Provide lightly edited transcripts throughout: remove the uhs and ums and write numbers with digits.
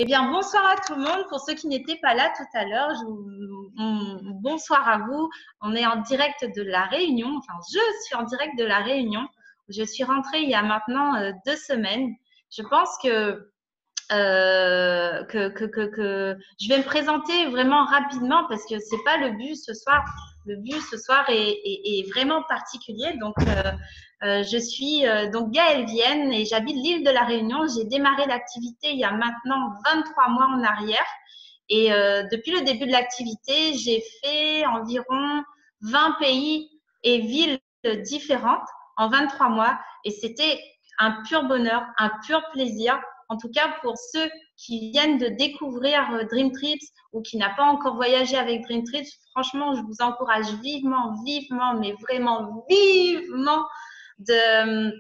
Eh bien, bonsoir à tout le monde. Pour ceux qui n'étaient pas là tout à l'heure, bonsoir à vous. On est en direct de La Réunion. Enfin, je suis en direct de La Réunion. Je suis rentrée il y a maintenant 2 semaines. Je pense que je vais me présenter vraiment rapidement parce que c'est pas le but ce soir. Le but ce soir est vraiment particulier. Donc, je suis donc Gaëlle Vienne et j'habite l'île de la Réunion. J'ai démarré l'activité il y a maintenant 23 mois en arrière. Et depuis le début de l'activité, j'ai fait environ 20 pays et villes différentes en 23 mois. Et c'était un pur bonheur, un pur plaisir. En tout cas, pour ceux qui viennent de découvrir Dream Trips ou qui n'ont pas encore voyagé avec Dream Trips, franchement, je vous encourage vivement, vivement, mais vraiment vivement de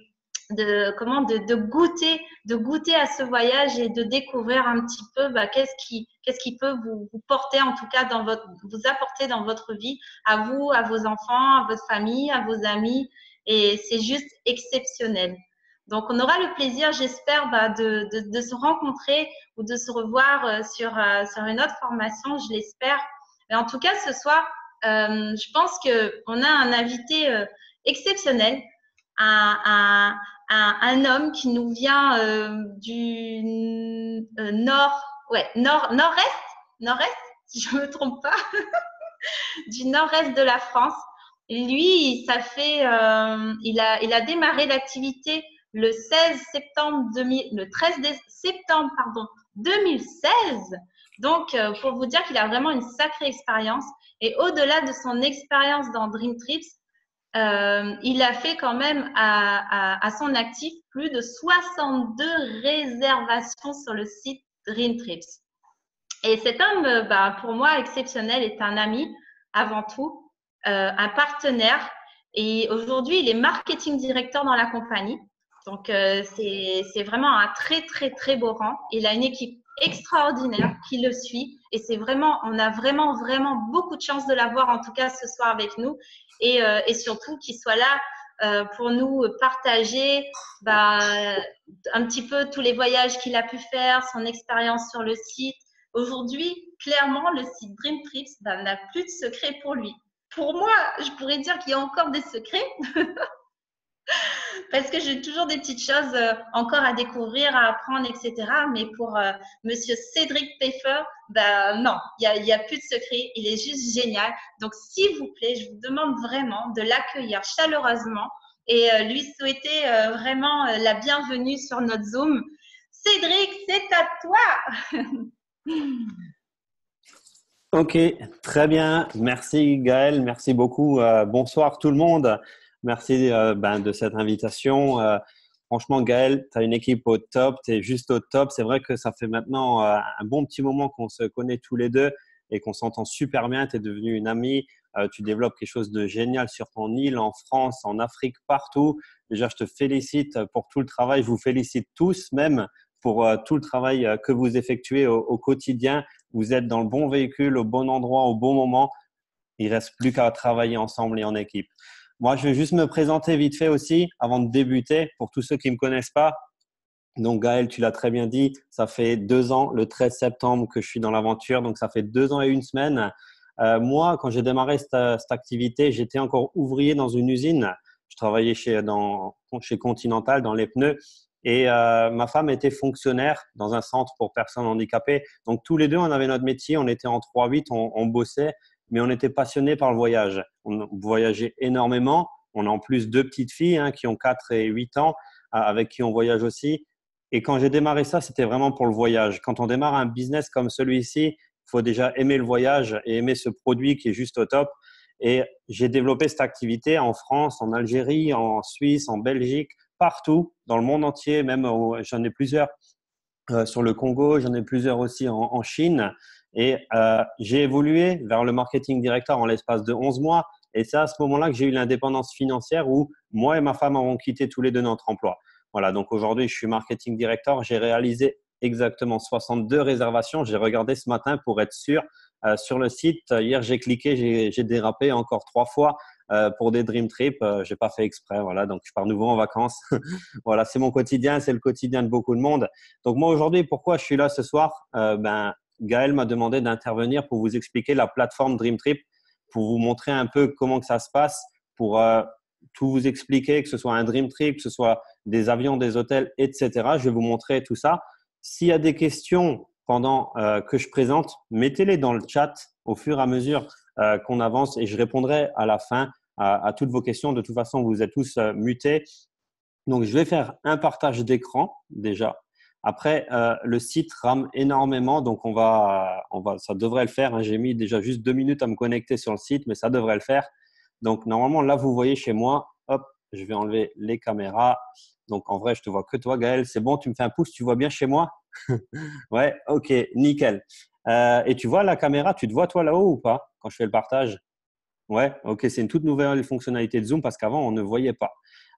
goûter à ce voyage et de découvrir un petit peu qu'est-ce qui peut vous porter, en tout cas, vous apporter dans votre vie, à vous, à vos enfants, à votre famille, à vos amis. Et c'est juste exceptionnel. Donc, on aura le plaisir, j'espère, de se rencontrer ou de se revoir sur une autre formation, je l'espère. Mais en tout cas, ce soir, je pense qu'on a un invité exceptionnel, un homme qui nous vient du nord-est, si je ne me trompe pas, du nord-est de la France. Lui, il a démarré l'activité le 13 septembre 2016. Donc, pour vous dire qu'il a vraiment une sacrée expérience. Et au-delà de son expérience dans Dream Trips, il a fait quand même à son actif plus de 62 réservations sur le site Dream Trips. Et cet homme, pour moi, exceptionnel, est un ami avant tout, un partenaire. Et aujourd'hui, il est marketing directeur dans la compagnie. Donc, c'est vraiment un très, très, très beau rang. Il a une équipe extraordinaire qui le suit. Et on a vraiment, vraiment beaucoup de chance de l'avoir, en tout cas, ce soir avec nous. Et surtout, qu'il soit là pour nous partager un petit peu tous les voyages qu'il a pu faire, son expérience sur le site. Aujourd'hui, clairement, le site Dream Trips n'a plus de secret pour lui. Pour moi, je pourrais dire qu'il y a encore des secrets parce que j'ai toujours des petites choses encore à découvrir, à apprendre, etc. Mais pour Monsieur Cédric Peffer, non, il y a plus de secret. Il est juste génial. Donc, s'il vous plaît, je vous demande vraiment de l'accueillir chaleureusement et lui souhaiter vraiment la bienvenue sur notre Zoom. Cédric, c'est à toi. Ok, très bien. Merci Gaël, merci beaucoup. Bonsoir tout le monde. Merci de cette invitation. Franchement, Gaël, tu as une équipe au top, tu es juste au top. C'est vrai que ça fait maintenant un bon petit moment qu'on se connaît tous les deux et qu'on s'entend super bien. Tu es devenu une amie. Tu développes quelque chose de génial sur ton île, en France, en Afrique, partout. Déjà, je te félicite pour tout le travail. Je vous félicite tous même pour tout le travail que vous effectuez au quotidien. Vous êtes dans le bon véhicule, au bon endroit, au bon moment. Il ne reste plus qu'à travailler ensemble et en équipe. Moi, je vais juste me présenter vite fait aussi avant de débuter pour tous ceux qui ne me connaissent pas. Donc, Gaël, tu l'as très bien dit, ça fait 2 ans, le 13 septembre, que je suis dans l'aventure. Donc, ça fait 2 ans et 1 semaine. Moi, quand j'ai démarré cette activité, j'étais encore ouvrier dans une usine. Je travaillais chez Continental dans les pneus. Et ma femme était fonctionnaire dans un centre pour personnes handicapées. Donc, tous les deux, on avait notre métier. On était en 3-8, on bossait, mais on était passionnés par le voyage. On voyageait énormément. On a en plus 2 petites filles qui ont 4 et 8 ans, avec qui on voyage aussi. Et quand j'ai démarré ça, c'était vraiment pour le voyage. Quand on démarre un business comme celui-ci, il faut déjà aimer le voyage et aimer ce produit qui est juste au top. Et j'ai développé cette activité en France, en Algérie, en Suisse, en Belgique, partout, dans le monde entier. Même j'en ai plusieurs sur le Congo, j'en ai plusieurs aussi en Chine. Et j'ai évolué vers le marketing directeur en l'espace de 11 mois. Et c'est à ce moment-là que j'ai eu l'indépendance financière où moi et ma femme avons quitté tous les deux notre emploi. Voilà, donc aujourd'hui, je suis marketing directeur. J'ai réalisé exactement 62 réservations. J'ai regardé ce matin pour être sûr sur le site. Hier, j'ai cliqué, j'ai dérapé encore 3 fois. pour des dream trips. J'ai pas fait exprès, voilà. Donc je pars nouveau en vacances. Voilà, c'est mon quotidien, c'est le quotidien de beaucoup de monde. Donc moi aujourd'hui, pourquoi je suis là ce soir? Gaël m'a demandé d'intervenir pour vous expliquer la plateforme Dream Trip, pour vous montrer un peu comment que ça se passe, pour tout vous expliquer, que ce soit un Dream Trip, que ce soit des avions, des hôtels, etc. Je vais vous montrer tout ça. S'il y a des questions pendant que je présente, mettez-les dans le chat au fur et à mesure qu'on avance et je répondrai à la fin à toutes vos questions. De toute façon, vous êtes tous mutés. Donc, je vais faire un partage d'écran déjà. Après, le site rame énormément, donc ça devrait le faire, hein. J'ai mis déjà juste 2 minutes à me connecter sur le site, mais ça devrait le faire. Donc, normalement, là, vous voyez chez moi, hop, je vais enlever les caméras. Donc, en vrai, je te vois que toi, Gaël. C'est bon, tu me fais un pouce, tu vois bien chez moi? Ouais, ok, nickel. Et tu vois la caméra, tu te vois toi là-haut ou pas quand je fais le partage? Ouais, ok, c'est une toute nouvelle fonctionnalité de Zoom parce qu'avant, on ne voyait pas.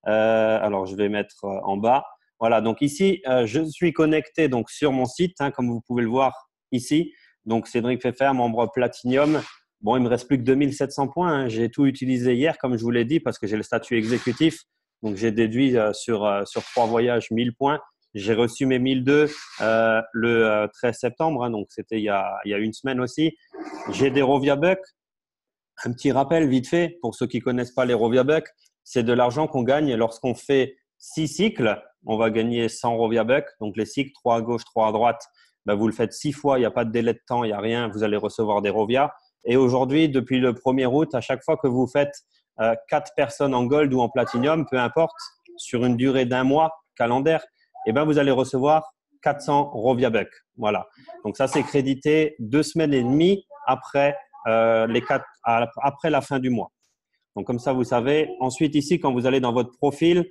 Alors, je vais mettre en bas. Voilà, donc ici, je suis connecté donc, sur mon site, hein, comme vous pouvez le voir ici. Donc, Cédric Pfeffer, membre Platinum. Bon, il me reste plus que 2700 points, hein. J'ai tout utilisé hier, comme je vous l'ai dit, parce que j'ai le statut exécutif. Donc, j'ai déduit sur 3 voyages 1000 points. J'ai reçu mes 1002 le 13 septembre, hein, donc c'était il y a une semaine aussi. J'ai des Rovia Bucks. Un petit rappel vite fait, pour ceux qui ne connaissent pas les Rovia Bucks, c'est de l'argent qu'on gagne lorsqu'on fait 6 cycles. On va gagner 100 Rovia Bucks. Donc, les cycles, 3 à gauche, 3 à droite, ben, vous le faites 6 fois. Il n'y a pas de délai de temps, il n'y a rien. Vous allez recevoir des Rovia. Et aujourd'hui, depuis le 1er août, à chaque fois que vous faites 4 personnes en gold ou en platinum, peu importe, sur une durée d'1 mois calendaire, eh ben, vous allez recevoir 400 Rovia Bucks. Voilà. Donc, ça, c'est crédité 2 semaines et demie après après la fin du mois. Donc, comme ça, vous savez. Ensuite, ici, quand vous allez dans votre profil,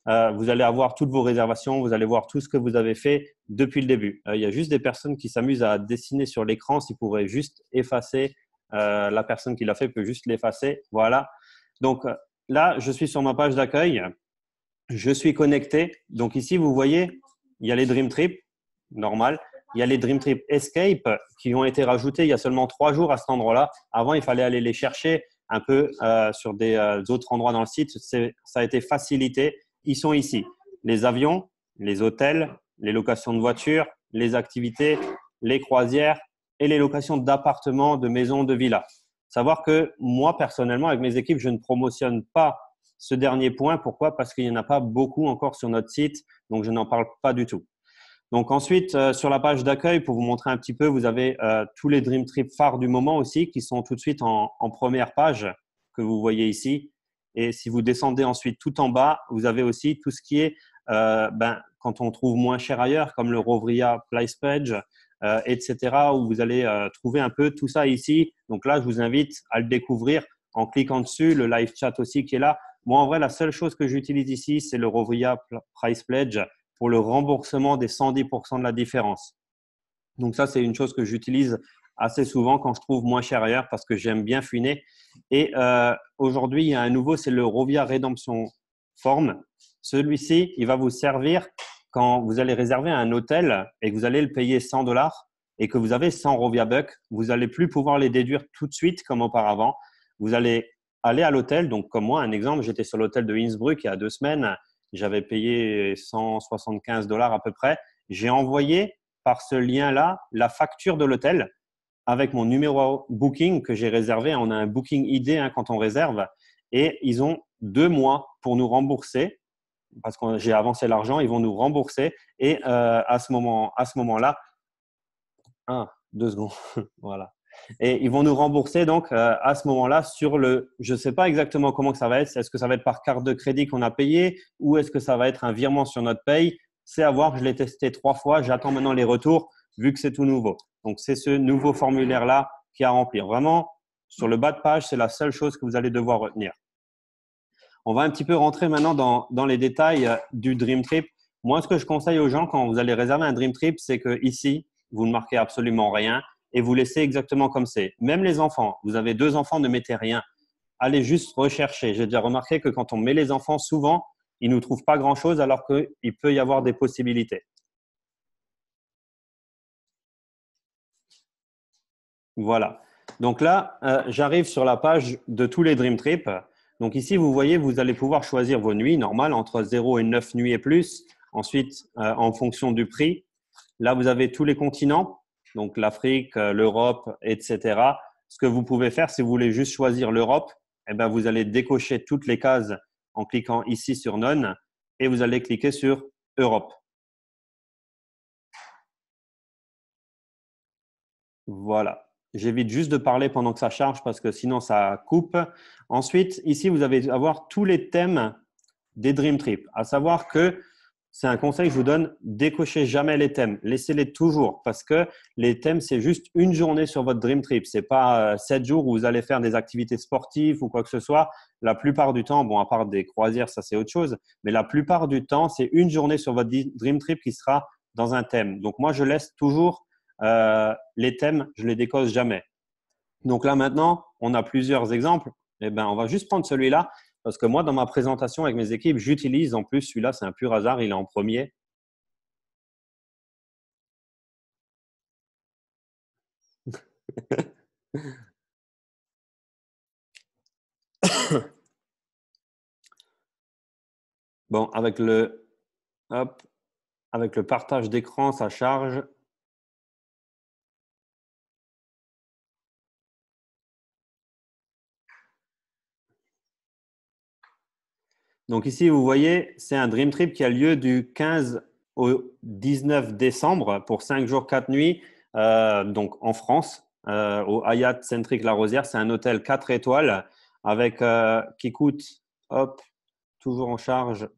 vous allez avoir toutes vos réservations, vous allez voir tout ce que vous avez fait depuis le début. Il y a juste des personnes qui s'amusent à dessiner sur l'écran. S'ils pourraient juste effacer, la personne qui l'a fait peut juste l'effacer. Voilà. Donc, là, je suis sur ma page d'accueil. Je suis connecté. Donc, ici, vous voyez, il y a les Dream Trip, normal. Il y a les Dream Trip Escape qui ont été rajoutés il y a seulement 3 jours à cet endroit-là. Avant, il fallait aller les chercher un peu sur des autres endroits dans le site. Ça a été facilité. Ils sont ici. Les avions, les hôtels, les locations de voitures, les activités, les croisières et les locations d'appartements, de maisons, de villas. Savoir que moi, personnellement, avec mes équipes, je ne promotionne pas ce dernier point. Pourquoi? Parce qu'il n'y en a pas beaucoup encore sur notre site. Donc, je n'en parle pas du tout. Donc ensuite, sur la page d'accueil, pour vous montrer un petit peu, vous avez tous les Dream Trip phares du moment aussi qui sont tout de suite en première page que vous voyez ici. Et si vous descendez ensuite tout en bas, vous avez aussi tout ce qui est quand on trouve moins cher ailleurs, comme le Rovria Price Page, etc., où vous allez trouver un peu tout ça ici. Donc là, je vous invite à le découvrir en cliquant dessus, le live chat aussi qui est là. Moi, en vrai, la seule chose que j'utilise ici, c'est le Rovria Price Pledge pour le remboursement des 110% de la différence. Donc ça, c'est une chose que j'utilise assez souvent quand je trouve moins cher ailleurs parce que j'aime bien fouiner. Et aujourd'hui, il y a un nouveau, c'est le Rovia Redemption Form. Celui-ci, il va vous servir quand vous allez réserver un hôtel et que vous allez le payer 100 $ et que vous avez 100 Rovia Bucks, vous n'allez plus pouvoir les déduire tout de suite comme auparavant. Vous allez aller à l'hôtel. Donc, comme moi, un exemple, j'étais sur l'hôtel de Innsbruck il y a 2 semaines. J'avais payé 175 $ à peu près. J'ai envoyé par ce lien-là la facture de l'hôtel avec mon numéro booking que j'ai réservé. On a un booking ID quand on réserve et ils ont 2 mois pour nous rembourser parce que j'ai avancé l'argent. Ils vont nous rembourser et à ce moment-là, 2 secondes, voilà. Et ils vont nous rembourser donc à ce moment-là sur je ne sais pas exactement comment que ça va être. Est-ce que ça va être par carte de crédit qu'on a payé ou est-ce que ça va être un virement sur notre paye? C'est à voir. Je l'ai testé 3 fois. J'attends maintenant les retours vu que c'est tout nouveau. Donc, c'est ce nouveau formulaire-là qui est à remplir. Vraiment, sur le bas de page, c'est la seule chose que vous allez devoir retenir. On va un petit peu rentrer maintenant dans les détails du Dream Trip. Moi, ce que je conseille aux gens quand vous allez réserver un Dream Trip, c'est que ici, vous ne marquez absolument rien et vous laissez exactement comme c'est. Même les enfants, vous avez 2 enfants, ne mettez rien. Allez juste rechercher. J'ai déjà remarqué que quand on met les enfants, souvent, ils ne trouvent pas grand-chose alors qu'il peut y avoir des possibilités. Voilà. Donc là, j'arrive sur la page de tous les Dream Trips. Donc ici, vous voyez, vous allez pouvoir choisir vos nuits normales entre 0 et 9 nuits et plus. Ensuite, en fonction du prix, là, vous avez tous les continents, donc l'Afrique, l'Europe, etc. Ce que vous pouvez faire, si vous voulez juste choisir l'Europe, eh ben, vous allez décocher toutes les cases en cliquant ici sur None et vous allez cliquer sur Europe. Voilà. J'évite juste de parler pendant que ça charge parce que sinon ça coupe. Ensuite, ici, vous allez avoir tous les thèmes des Dream Trip. À savoir que c'est un conseil que je vous donne, décochez jamais les thèmes. Laissez-les toujours parce que les thèmes, c'est juste une journée sur votre Dream Trip. C'est pas 7 jours où vous allez faire des activités sportives ou quoi que ce soit. La plupart du temps, bon, à part des croisières, ça c'est autre chose, mais la plupart du temps, c'est une journée sur votre Dream Trip qui sera dans un thème. Donc moi, je laisse toujours les thèmes, je les décoche jamais. Donc là maintenant, on a plusieurs exemples. Eh ben, on va juste prendre celui-là parce que moi, dans ma présentation avec mes équipes, j'utilise en plus celui-là, c'est un pur hasard, il est en premier. Bon, hop, avec le partage d'écran, ça charge. Donc ici, vous voyez, c'est un Dream Trip qui a lieu du 15 au 19 décembre pour 5 jours, 4 nuits, donc en France, au Hyatt Centric La Rosière. C'est un hôtel 4 étoiles avec, qui coûte, hop, toujours en charge,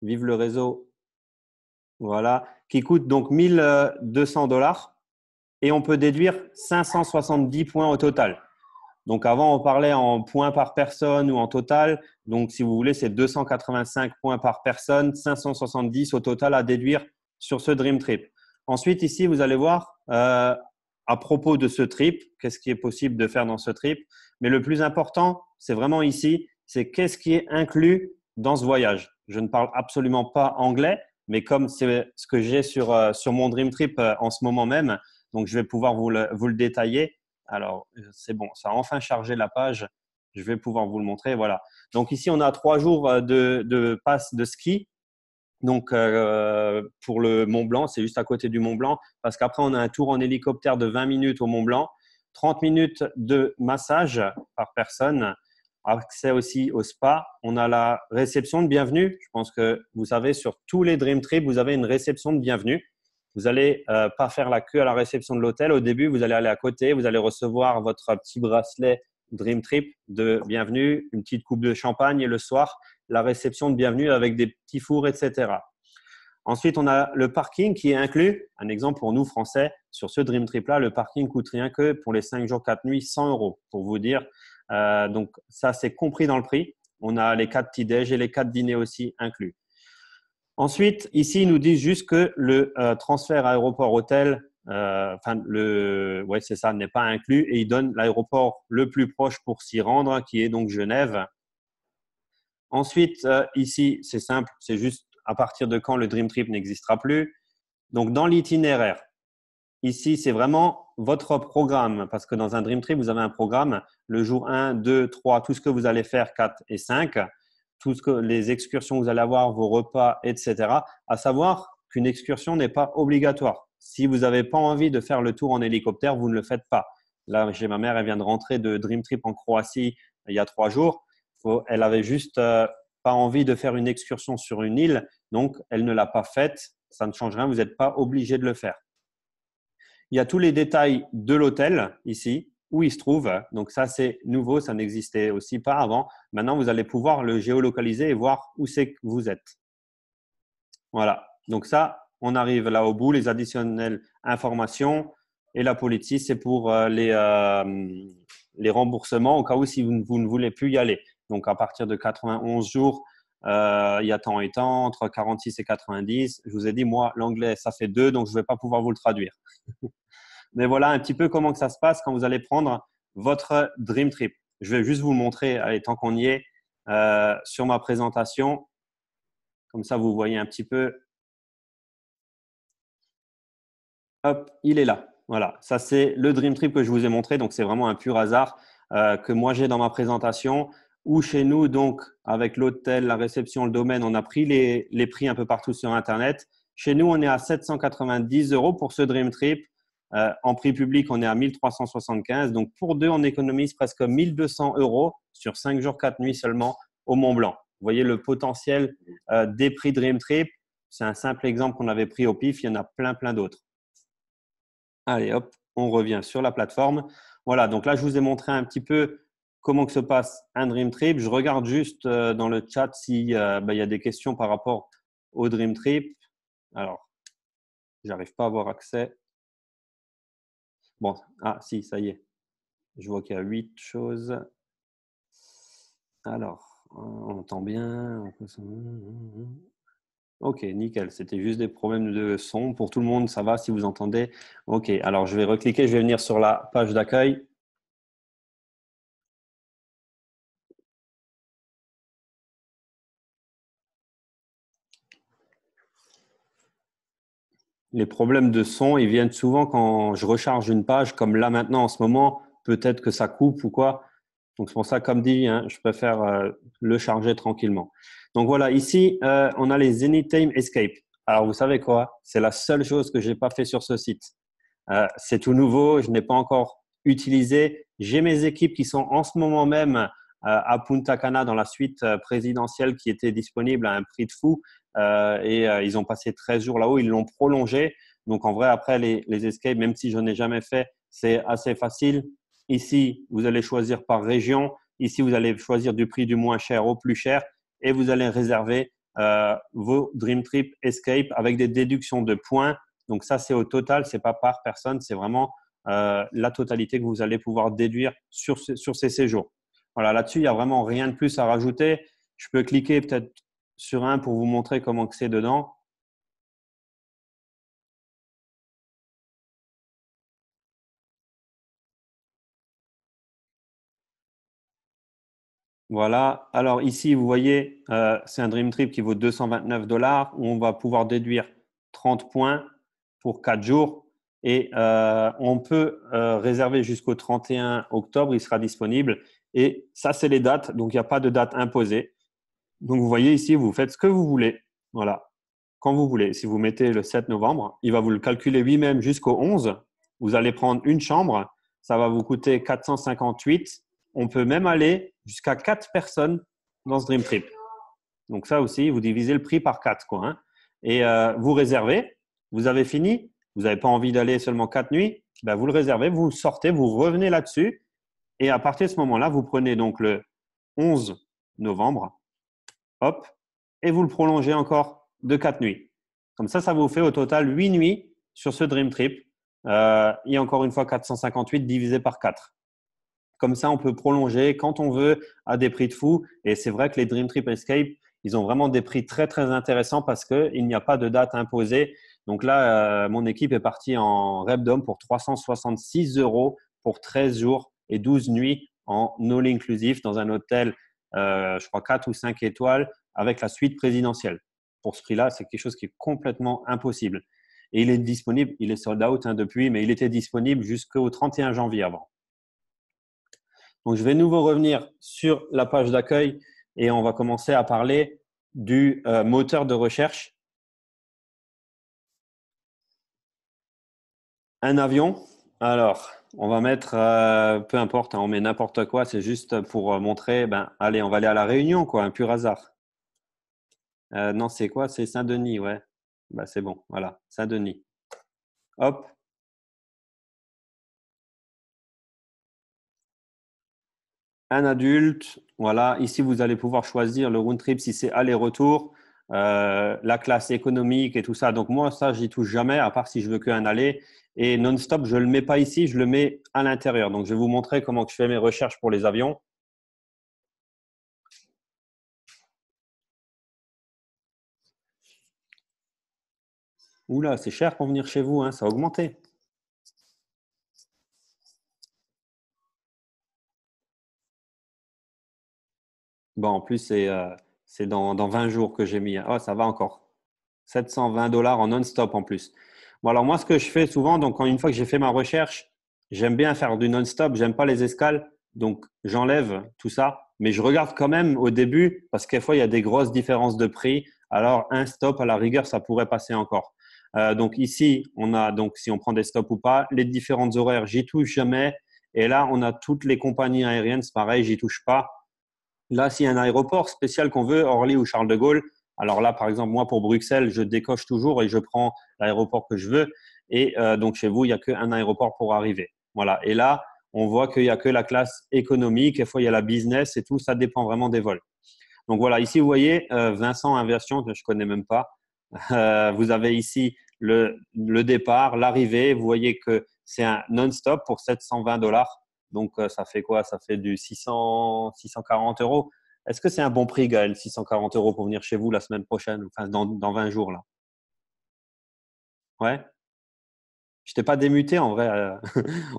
vive le réseau, voilà, qui coûte donc 1 200 $ et on peut déduire 570 points au total. Donc avant, on parlait en points par personne ou en total. Donc si vous voulez, c'est 285 points par personne, 570 au total à déduire sur ce Dream Trip. Ensuite, ici, vous allez voir à propos de ce trip, qu'est-ce qui est possible de faire dans ce trip. Mais le plus important, c'est vraiment ici, c'est qu'est-ce qui est inclus dans ce voyage. Je ne parle absolument pas anglais, mais comme c'est ce que j'ai sur mon Dream Trip en ce moment même, donc je vais pouvoir vous le détailler. Alors, c'est bon, ça a enfin chargé la page. Je vais pouvoir vous le montrer. Voilà. Donc ici, on a 3 jours de passe de ski. Donc, pour le Mont Blanc, c'est juste à côté du Mont Blanc, parce qu'après, on a un tour en hélicoptère de 20 minutes au Mont Blanc, 30 minutes de massage par personne, accès aussi au spa. On a la réception de bienvenue. Je pense que vous savez, sur tous les Dream Trips, vous avez une réception de bienvenue. Vous n'allez pas faire la queue à la réception de l'hôtel. Au début, vous allez aller à côté, vous allez recevoir votre petit bracelet Dream Trip de bienvenue, une petite coupe de champagne et le soir, la réception de bienvenue avec des petits fours, etc. Ensuite, on a le parking qui est inclus. Un exemple pour nous, Français, sur ce Dream Trip-là, le parking coûte rien que pour les 5 jours, 4 nuits, 100 € pour vous dire. Donc, ça, c'est compris dans le prix. On a les 4 petits-déj et les 4 dîners aussi inclus. Ensuite, ici, ils nous disent juste que le transfert aéroport-hôtel, ouais, c'est ça, n'est pas inclus et ils donnent l'aéroport le plus proche pour s'y rendre, qui est donc Genève. Ensuite, ici, c'est simple, c'est juste à partir de quand le Dream Trip n'existera plus. Donc, dans l'itinéraire, ici, c'est vraiment votre programme parce que dans un Dream Trip, vous avez un programme, le jour 1, 2, 3, tout ce que vous allez faire, 4 et 5, tout ce que les excursions que vous allez avoir, vos repas, etc. À savoir qu'une excursion n'est pas obligatoire. Si vous n'avez pas envie de faire le tour en hélicoptère, vous ne le faites pas. Là, j'ai ma mère, elle vient de rentrer de Dream Trip en Croatie il y a 3 jours. Elle avait juste pas envie de faire une excursion sur une île, donc elle ne l'a pas faite. Ça ne change rien, vous n'êtes pas obligé de le faire. Il y a tous les détails de l'hôtel ici, où il se trouve. Donc ça, c'est nouveau, ça n'existait aussi pas avant. Maintenant, vous allez pouvoir le géolocaliser et voir où c'est que vous êtes. Voilà. Donc ça, on arrive là au bout, les additionnelles informations et la politique, c'est pour les remboursements au cas où si vous ne voulez plus y aller. Donc à partir de 91 jours, il y a temps et temps, entre 46 et 90. Je vous ai dit, moi, l'anglais, ça fait 2, donc je ne vais pas pouvoir vous le traduire. Mais voilà un petit peu comment que ça se passe quand vous allez prendre votre Dream Trip. Je vais juste vous le montrer, allez, tant qu'on y est, sur ma présentation. Comme ça, vous voyez un petit peu. Hop, il est là. Voilà, ça c'est le Dream Trip que je vous ai montré. Donc, c'est vraiment un pur hasard que moi j'ai dans ma présentation. ou chez nous, donc avec l'hôtel, la réception, le domaine, on a pris les prix un peu partout sur Internet. Chez nous, on est à 790 € pour ce Dream Trip. En prix public, on est à 1375. Donc, pour deux, on économise presque 1200 € sur 5 jours, 4 nuits seulement au Mont Blanc. Vous voyez le potentiel des prix Dream Trip. C'est un simple exemple qu'on avait pris au pif. Il y en a plein, plein d'autres. Allez, hop, on revient sur la plateforme. Voilà, donc là, je vous ai montré un petit peu comment que se passe un Dream Trip. Je regarde juste dans le chat s'il y a des questions par rapport au Dream Trip. Alors, j'arrive pas à avoir accès. Bon, si, ça y est. Je vois qu'il y a 8 choses. Alors, on entend bien. Ok, nickel. C'était juste des problèmes de son. Pour tout le monde, ça va si vous entendez. Ok, alors je vais recliquer. Je vais venir sur la page d'accueil. Les problèmes de son, ils viennent souvent quand je recharge une page, comme là maintenant en ce moment, peut-être que ça coupe ou quoi. Donc c'est pour ça, comme dit, hein, je préfère le charger tranquillement. Donc voilà, ici, on a les Anytime Escape. Alors vous savez quoi? C'est la seule chose que je n'ai pas fait sur ce site. C'est tout nouveau, je n'ai pas encore utilisé. J'ai mes équipes qui sont en ce moment même à Punta Cana dans la suite présidentielle qui était disponible à un prix de fou. Ils ont passé 13 jours là-haut, ils l'ont prolongé. Donc en vrai, après les escapes, même si je n'ai jamais fait, c'est assez facile. Ici, vous allez choisir par région. Ici, vous allez choisir du prix du moins cher au plus cher et vous allez réserver vos Dream Trip Escape avec des déductions de points. Donc ça, c'est au total, c'est pas par personne, c'est vraiment la totalité que vous allez pouvoir déduire sur ces séjours. Voilà, là-dessus, il n'y a vraiment rien de plus à rajouter. Je peux cliquer peut-être sur un pour vous montrer comment c'est dedans. Voilà. Alors ici, vous voyez, c'est un Dream Trip qui vaut 229 $ où on va pouvoir déduire 30 points pour 4 jours. Et on peut réserver jusqu'au 31 octobre, il sera disponible. Et ça, c'est les dates. Donc, il n'y a pas de date imposée. Donc, vous voyez ici, vous faites ce que vous voulez. Voilà. Quand vous voulez. Si vous mettez le 7 novembre, il va vous le calculer lui-même jusqu'au 11. Vous allez prendre une chambre. Ça va vous coûter 458. On peut même aller jusqu'à 4 personnes dans ce Dream Trip. Donc, ça aussi, vous divisez le prix par 4, quoi, hein. Et vous réservez. Vous avez fini. Vous n'avez pas envie d'aller seulement 4 nuits. Ben, vous le réservez, vous sortez, vous revenez là-dessus. Et à partir de ce moment-là, vous prenez donc le 11 novembre. Hop. Et vous le prolongez encore de 4 nuits. Comme ça vous fait au total 8 nuits sur ce Dream Trip. Et encore une fois, 458 divisé par 4. Comme ça, on peut prolonger quand on veut à des prix de fou. Et c'est vrai que les Dream Trip Escape, ils ont vraiment des prix très, très intéressants parce qu'il n'y a pas de date imposée. Donc là, mon équipe est partie en Repdom pour 366 € pour 13 jours et 12 nuits en all inclusif dans un hôtel, je crois 4 ou 5 étoiles avec la suite présidentielle. Pour ce prix-là, c'est quelque chose qui est complètement impossible. Et il est disponible, il est sold out depuis, mais il était disponible jusqu'au 31 janvier avant. Donc, je vais nouveau revenir sur la page d'accueil et on va commencer à parler du moteur de recherche. Un avion. Alors, on va mettre, peu importe, hein, on met n'importe quoi. C'est juste pour montrer, allez, on va aller à La Réunion, quoi, un pur hasard. Non, c'est quoi? C'est Saint-Denis, ouais. C'est bon, voilà, Saint-Denis. Hop. Un adulte, voilà. Ici, vous allez pouvoir choisir le round trip si c'est aller-retour, la classe économique et tout ça. Donc moi, ça, j'y touche jamais, à part si je veux qu'un aller. Et non-stop, je le mets pas ici, je le mets à l'intérieur. Donc je vais vous montrer comment je fais mes recherches pour les avions. Oula, c'est cher pour venir chez vous, hein, ça a augmenté. Bon, en plus, c'est dans 20 jours que j'ai mis. Oh, ça va encore. 720 $ en non-stop en plus. Bon, alors moi, ce que je fais souvent, donc une fois que j'ai fait ma recherche, j'aime bien faire du non-stop, j'aime pas les escales. Donc, j'enlève tout ça, mais je regarde quand même au début parce qu'à fois, il y a des grosses différences de prix. Alors, un stop, à la rigueur, ça pourrait passer encore. Donc, ici, on a, donc, si on prend des stops ou pas, les différentes horaires, j'y touche jamais. Et là, on a toutes les compagnies aériennes, c'est pareil, j'y touche pas. Là, s'il y a un aéroport spécial qu'on veut, Orly ou Charles de Gaulle, alors là, par exemple, moi, pour Bruxelles, je décoche toujours et je prends l'aéroport que je veux. Et donc, chez vous, il n'y a qu'un aéroport pour arriver. Voilà. Et là, on voit qu'il n'y a que la classe économique. Des fois, il y a la business et tout. Ça dépend vraiment des vols. Donc, voilà. Ici, vous voyez, Vincent Aviation, que je ne connais même pas. Vous avez ici le départ, l'arrivée. Vous voyez que c'est un non-stop pour 720 $. Donc, ça fait quoi? Ça fait du 640 euros. Est-ce que c'est un bon prix, Gaël, 640 euros pour venir chez vous la semaine prochaine, enfin dans 20 jours là? Ouais? Je t'ai pas démuté en vrai,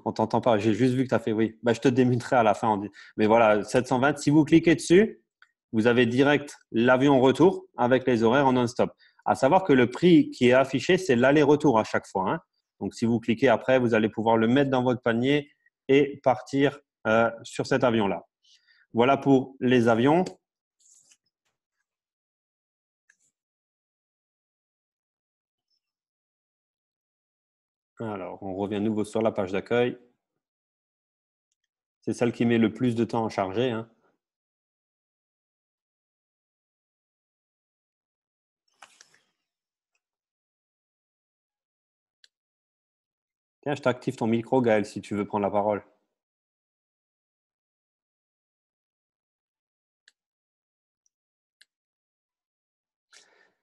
on t'entend pas. J'ai juste vu que tu as fait oui. Bah, je te démuterai à la fin. Mais voilà, 720, si vous cliquez dessus, vous avez direct l'avion retour avec les horaires en non-stop. À savoir que le prix qui est affiché, c'est l'aller-retour à chaque fois, hein. Donc, si vous cliquez après, vous allez pouvoir le mettre dans votre panier et partir sur cet avion-là. Voilà pour les avions. Alors, on revient nouveau sur la page d'accueil. C'est celle qui met le plus de temps à charger, hein. Tiens, je t'active ton micro, Gaël, si tu veux prendre la parole.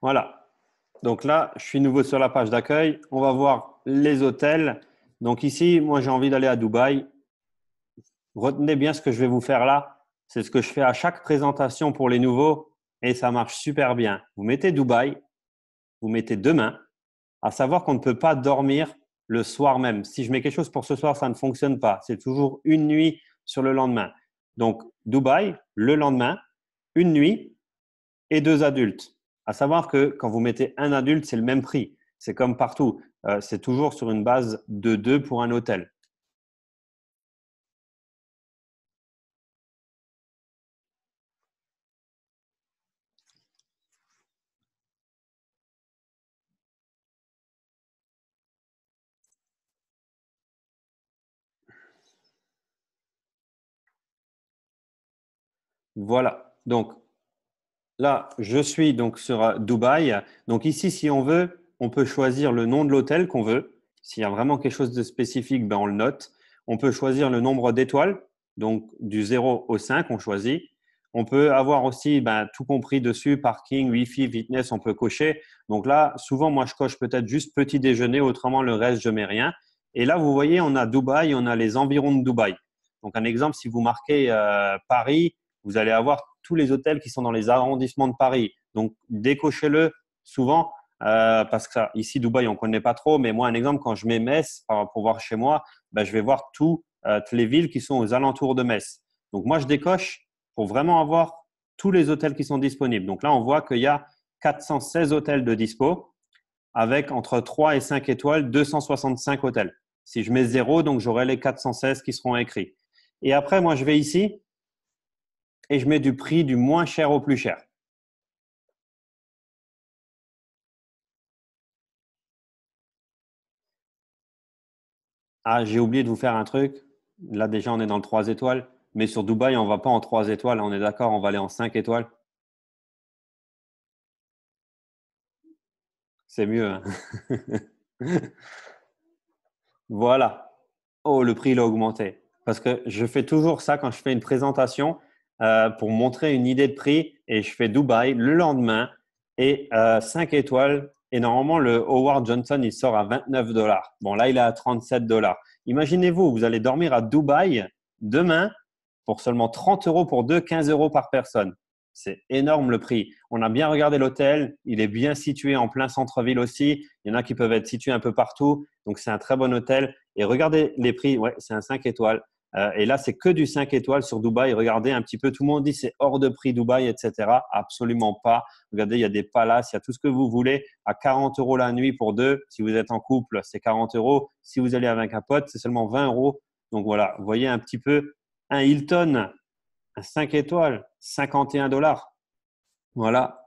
Voilà. Donc là, je suis nouveau sur la page d'accueil. On va voir les hôtels. Donc ici, moi, j'ai envie d'aller à Dubaï. Retenez bien ce que je vais vous faire là. C'est ce que je fais à chaque présentation pour les nouveaux et ça marche super bien. Vous mettez Dubaï, vous mettez demain, à savoir qu'on ne peut pas dormir le soir même. Si je mets quelque chose pour ce soir, ça ne fonctionne pas. C'est toujours une nuit sur le lendemain. Donc, Dubaï, le lendemain, une nuit et deux adultes. À savoir que quand vous mettez un adulte, c'est le même prix. C'est comme partout. C'est toujours sur une base de deux pour un hôtel. Voilà. Donc, là, je suis donc sur Dubaï. Donc ici, si on veut, on peut choisir le nom de l'hôtel qu'on veut. S'il y a vraiment quelque chose de spécifique, ben on le note. On peut choisir le nombre d'étoiles, donc du 0 au 5, on choisit. On peut avoir aussi tout compris dessus, parking, Wi-Fi, fitness, on peut cocher. Donc là, souvent, moi, je coche peut-être juste petit déjeuner, autrement, le reste, je mets rien. Et là, vous voyez, on a Dubaï, on a les environs de Dubaï. Donc, un exemple, si vous marquez Paris, vous allez avoir tous les hôtels qui sont dans les arrondissements de Paris. Donc, décochez-le souvent parce que ça, ici, Dubaï, on ne connaît pas trop. Mais moi, un exemple, quand je mets Metz pour voir chez moi, je vais voir toutes les villes qui sont aux alentours de Metz. Donc, moi, je décoche pour vraiment avoir tous les hôtels qui sont disponibles. Donc là, on voit qu'il y a 416 hôtels de dispo avec entre 3 et 5 étoiles, 265 hôtels. Si je mets 0, donc j'aurai les 416 qui seront écrits. Et après, moi, je vais ici et je mets du prix du moins cher au plus cher. Ah, j'ai oublié de vous faire un truc. Là, déjà, on est dans le 3 étoiles. Mais sur Dubaï, on ne va pas en 3 étoiles. On est d'accord, on va aller en 5 étoiles. C'est mieux, hein. Voilà. Oh, le prix, il a augmenté. Parce que je fais toujours ça quand je fais une présentation pour montrer une idée de prix et je fais Dubaï le lendemain et 5 étoiles. Et normalement, le Howard Johnson, il sort à 29 $. Bon, là, il est à 37 $. Imaginez-vous, vous allez dormir à Dubaï demain pour seulement 30 euros pour deux, 15 euros par personne. C'est énorme le prix. On a bien regardé l'hôtel. Il est bien situé en plein centre-ville aussi. Il y en a qui peuvent être situés un peu partout. Donc, c'est un très bon hôtel. Et regardez les prix. Ouais, c'est un 5 étoiles. Et là, c'est que du 5 étoiles sur Dubaï. Regardez un petit peu. Tout le monde dit c'est hors de prix Dubaï, etc. Absolument pas. Regardez, il y a des palaces, il y a tout ce que vous voulez à 40 euros la nuit pour deux. Si vous êtes en couple, c'est 40 euros. Si vous allez avec un pote, c'est seulement 20 euros. Donc voilà, vous voyez un petit peu Un Hilton, un 5 étoiles, 51 $. Voilà.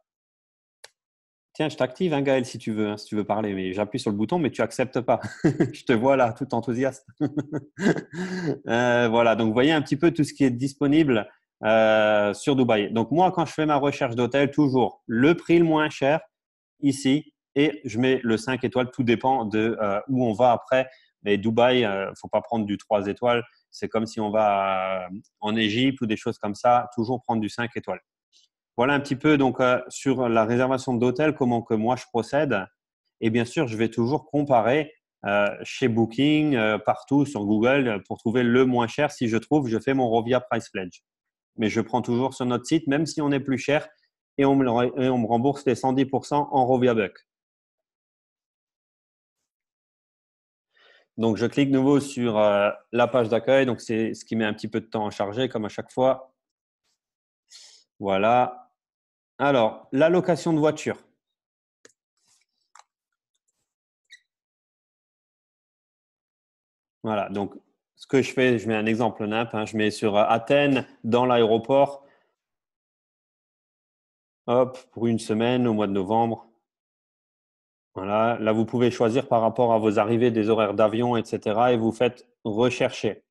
Tiens, je t'active, hein, Gaël, si tu veux, si tu veux parler. Mais j'appuie sur le bouton, mais tu acceptes pas. Je te vois là, tout enthousiaste. Voilà. Donc, vous voyez un petit peu tout ce qui est disponible sur Dubaï. Donc, moi, quand je fais ma recherche d'hôtel, toujours le prix le moins cher ici et je mets le 5 étoiles. Tout dépend de où on va après. Mais Dubaï, faut pas prendre du 3 étoiles. C'est comme si on va en Égypte ou des choses comme ça. Toujours prendre du 5 étoiles. Voilà un petit peu donc sur la réservation d'hôtel, comment que moi je procède. Et bien sûr, je vais toujours comparer chez Booking, partout sur Google pour trouver le moins cher. Si je trouve, je fais mon Rovia Price Pledge. Mais je prends toujours sur notre site, même si on est plus cher, et on me rembourse les 110% en Rovia Buck. Donc, je clique de nouveau sur la page d'accueil. Donc, c'est ce qui met un petit peu de temps à charger, comme à chaque fois. Voilà. Alors, la location de voiture. Voilà, donc ce que je fais, je mets un exemple NAP, hein, je mets sur Athènes dans l'aéroport, hop, pour une semaine au mois de novembre. Voilà, là vous pouvez choisir par rapport à vos arrivées des horaires d'avion, etc. et vous faites rechercher.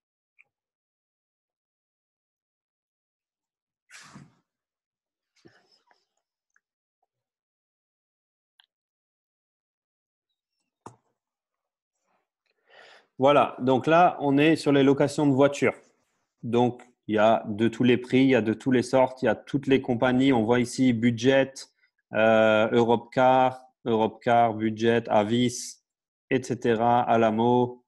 Voilà, donc là on est sur les locations de voitures. Donc il y a de tous les prix, il y a de toutes les sortes, il y a toutes les compagnies. On voit ici Budget, Europcar, Budget, Avis, etc. Alamo.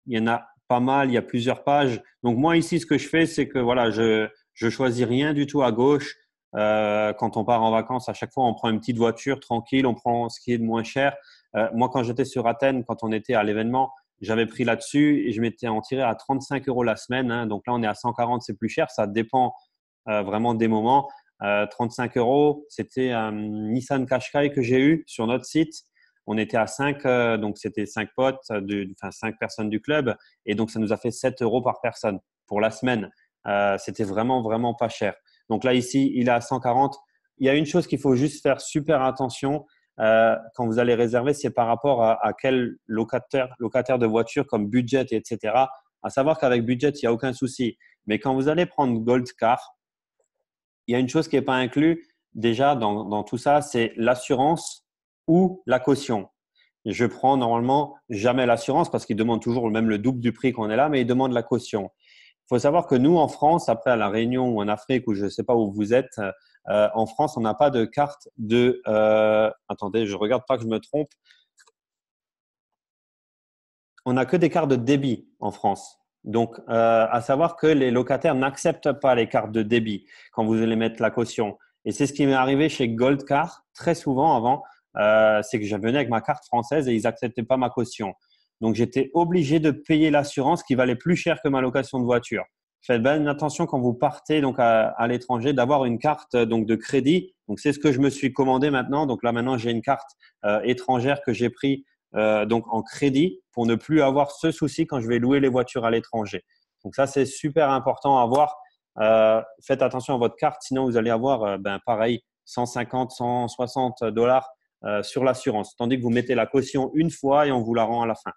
Il y en a pas mal, il y a plusieurs pages. Donc moi ici, ce que je fais, c'est que voilà, je choisis rien du tout à gauche. Quand on part en vacances, à chaque fois, on prend une petite voiture tranquille, on prend ce qui est de moins cher. Moi, quand j'étais sur Athènes, quand on était à l'événement, j'avais pris là-dessus et je m'étais en tiré à 35 € la semaine, hein. Donc là, on est à 140, c'est plus cher. Ça dépend vraiment des moments. 35 €, c'était un Nissan Qashqai que j'ai eu sur notre site. On était à 5, donc c'était 5 potes, enfin 5 personnes du club. Et donc, ça nous a fait 7 € par personne pour la semaine. C'était vraiment, vraiment pas cher. Donc là, ici, il est à 140. Il y a une chose qu'il faut juste faire super attention quand vous allez réserver, c'est par rapport à quel locataire de voiture comme Budget, etc. À savoir qu'avec Budget, il n'y a aucun souci. Mais quand vous allez prendre Gold Car, il y a une chose qui n'est pas inclue déjà dans tout ça, c'est l'assurance ou la caution. Je prends normalement jamais l'assurance parce qu'ils demandent toujours même le double du prix qu'on est là, mais ils demandent la caution. Il faut savoir que nous, en France, après à La Réunion ou en Afrique, ou je ne sais pas où vous êtes, en France, on n'a pas de carte de… attendez, je ne regarde pas que je me trompe. On n'a que des cartes de débit en France. Donc, à savoir que les locataires n'acceptent pas les cartes de débit quand vous allez mettre la caution. Et c'est ce qui m'est arrivé chez Goldcar très souvent avant. C'est que je venais avec ma carte française et ils n'acceptaient pas ma caution. Donc, j'étais obligé de payer l'assurance qui valait plus cher que ma location de voiture. Faites bien attention quand vous partez donc à l'étranger d'avoir une carte donc de crédit. Donc, c'est ce que je me suis commandé maintenant. Donc là, maintenant, j'ai une carte étrangère que j'ai pris donc en crédit pour ne plus avoir ce souci quand je vais louer les voitures à l'étranger. Donc ça, c'est super important à voir. Faites attention à votre carte, sinon vous allez avoir pareil 150, 160 $ sur l'assurance, tandis que vous mettez la caution une fois et on vous la rend à la fin.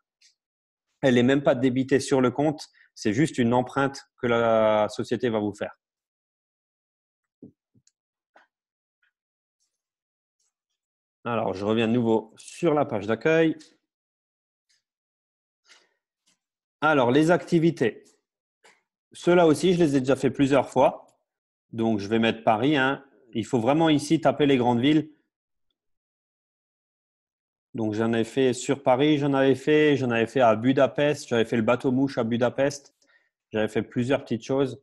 Elle n'est même pas débitée sur le compte, c'est juste une empreinte que la société va vous faire. Alors, je reviens de nouveau sur la page d'accueil. Alors, les activités. Ceux-là aussi, je les ai déjà fait plusieurs fois. Donc, je vais mettre Paris, hein. Il faut vraiment ici taper les grandes villes. Donc, j'en ai fait sur Paris, j'en avais fait à Budapest, j'avais fait le bateau-mouche à Budapest. J'avais fait plusieurs petites choses.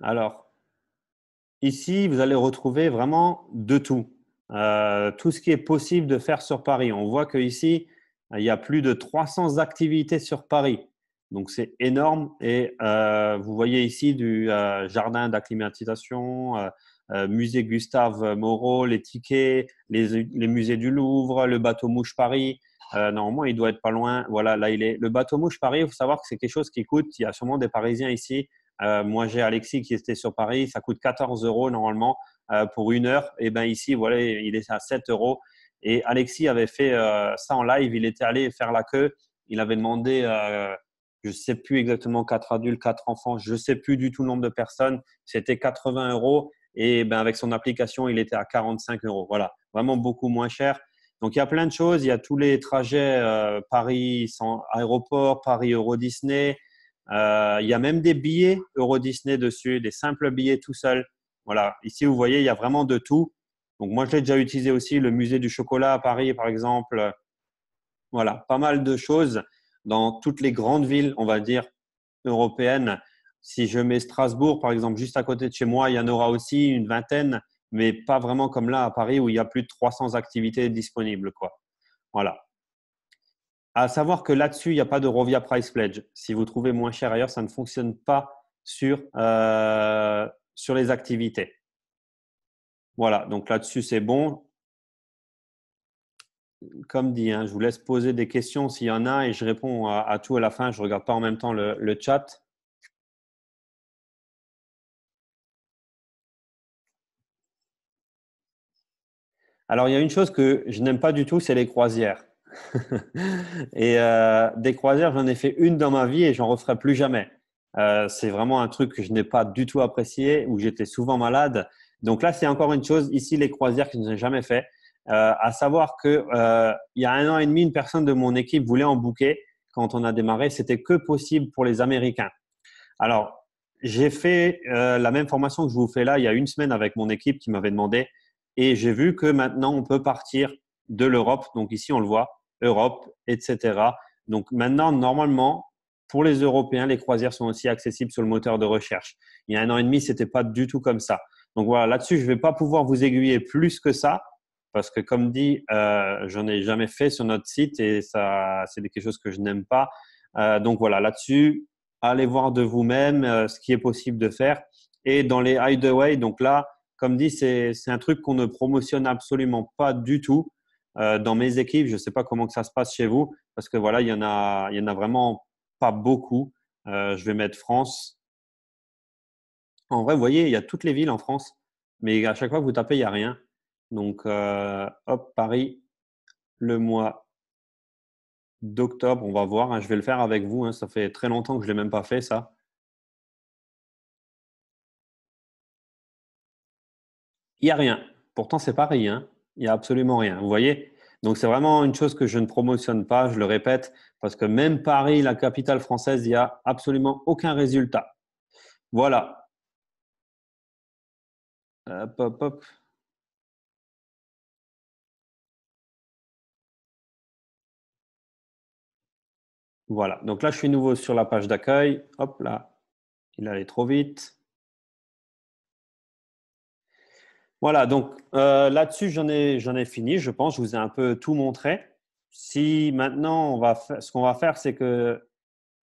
Alors, ici, vous allez retrouver vraiment de tout. Tout ce qui est possible de faire sur Paris. On voit qu'ici, il y a plus de 300 activités sur Paris. Donc, c'est énorme. Et vous voyez ici du jardin d'acclimatisation, musée Gustave Moreau, les tickets, les musées du Louvre, le bateau Mouche Paris. Normalement, il doit être pas loin. Voilà, là, il est. Le bateau Mouche Paris, il faut savoir que c'est quelque chose qui coûte. Il y a sûrement des Parisiens ici. Moi, j'ai Alexis qui était sur Paris. Ça coûte 14 euros normalement pour 1 heure. Et ben ici, voilà, il est à 7 euros. Et Alexis avait fait ça en live. Il était allé faire la queue. Il avait demandé, je ne sais plus exactement, 4 adultes, 4 enfants. Je ne sais plus du tout le nombre de personnes. C'était 80 euros. Et ben, avec son application, il était à 45 euros. Voilà, vraiment beaucoup moins cher. Donc, il y a plein de choses. Il y a tous les trajets Paris sans aéroport, Paris Euro Disney. Il y a même des billets Euro Disney dessus, des simples billets tout seuls. Voilà, ici, vous voyez, il y a vraiment de tout. Donc, moi, je l'ai déjà utilisé aussi, le musée du chocolat à Paris, par exemple. Voilà, pas mal de choses dans toutes les grandes villes, on va dire, européennes. Si je mets Strasbourg, par exemple, juste à côté de chez moi, il y en aura aussi une vingtaine, mais pas vraiment comme là à Paris où il y a plus de 300 activités disponibles, quoi. Voilà. À savoir que là-dessus, il n'y a pas de Rovia Price Pledge. Si vous trouvez moins cher ailleurs, ça ne fonctionne pas sur les activités. Voilà, donc là-dessus, c'est bon. Comme dit, hein, je vous laisse poser des questions s'il y en a et je réponds à tout à la fin. Je ne regarde pas en même temps le chat. Alors, il y a une chose que je n'aime pas du tout, c'est les croisières. Et des croisières, j'en ai fait une dans ma vie et j'en referai plus jamais. C'est vraiment un truc que je n'ai pas du tout apprécié, où j'étais souvent malade. Donc là, c'est encore une chose. Ici, les croisières que je n'ai jamais fait. À savoir que il y a 1 an et demi, une personne de mon équipe voulait en booker. Quand on a démarré, c'était que possible pour les Américains. Alors, j'ai fait la même formation que je vous fais là il y a une semaine avec mon équipe qui m'avait demandé. Et j'ai vu que maintenant, on peut partir de l'Europe. Donc ici, on le voit, Europe, etc. Donc maintenant, normalement, pour les Européens, les croisières sont aussi accessibles sur le moteur de recherche. Il y a 1 an et demi, c'était pas du tout comme ça. Donc voilà, là-dessus, je vais pas pouvoir vous aiguiller plus que ça parce que, comme dit, j'en ai jamais fait sur notre site et ça, c'est quelque chose que je n'aime pas. Donc voilà, là-dessus, allez voir de vous-même ce qui est possible de faire. Et dans les hideaway, donc là, comme dit, c'est un truc qu'on ne promotionne absolument pas du tout dans mes équipes. Je ne sais pas comment que ça se passe chez vous parce que voilà, il y en a vraiment pas beaucoup. Je vais mettre France. En vrai, vous voyez, il y a toutes les villes en France, mais à chaque fois que vous tapez, il n'y a rien. Donc, hop, Paris, le mois d'octobre, on va voir, hein, je vais le faire avec vous, hein, ça fait très longtemps que je ne l'ai même pas fait, ça. Il n'y a rien. Pourtant, c'est Paris, hein. Il n'y a absolument rien. Vous voyez? Donc, c'est vraiment une chose que je ne promotionne pas, je le répète, parce que même Paris, la capitale française, il n'y a absolument aucun résultat. Voilà. Hop, hop, hop. Voilà. Donc là, je suis nouveau sur la page d'accueil. Hop là, il allait trop vite. Voilà, donc là-dessus, j'en ai fini, je pense. Je vous ai un peu tout montré. Si maintenant, ce qu'on va faire, c'est que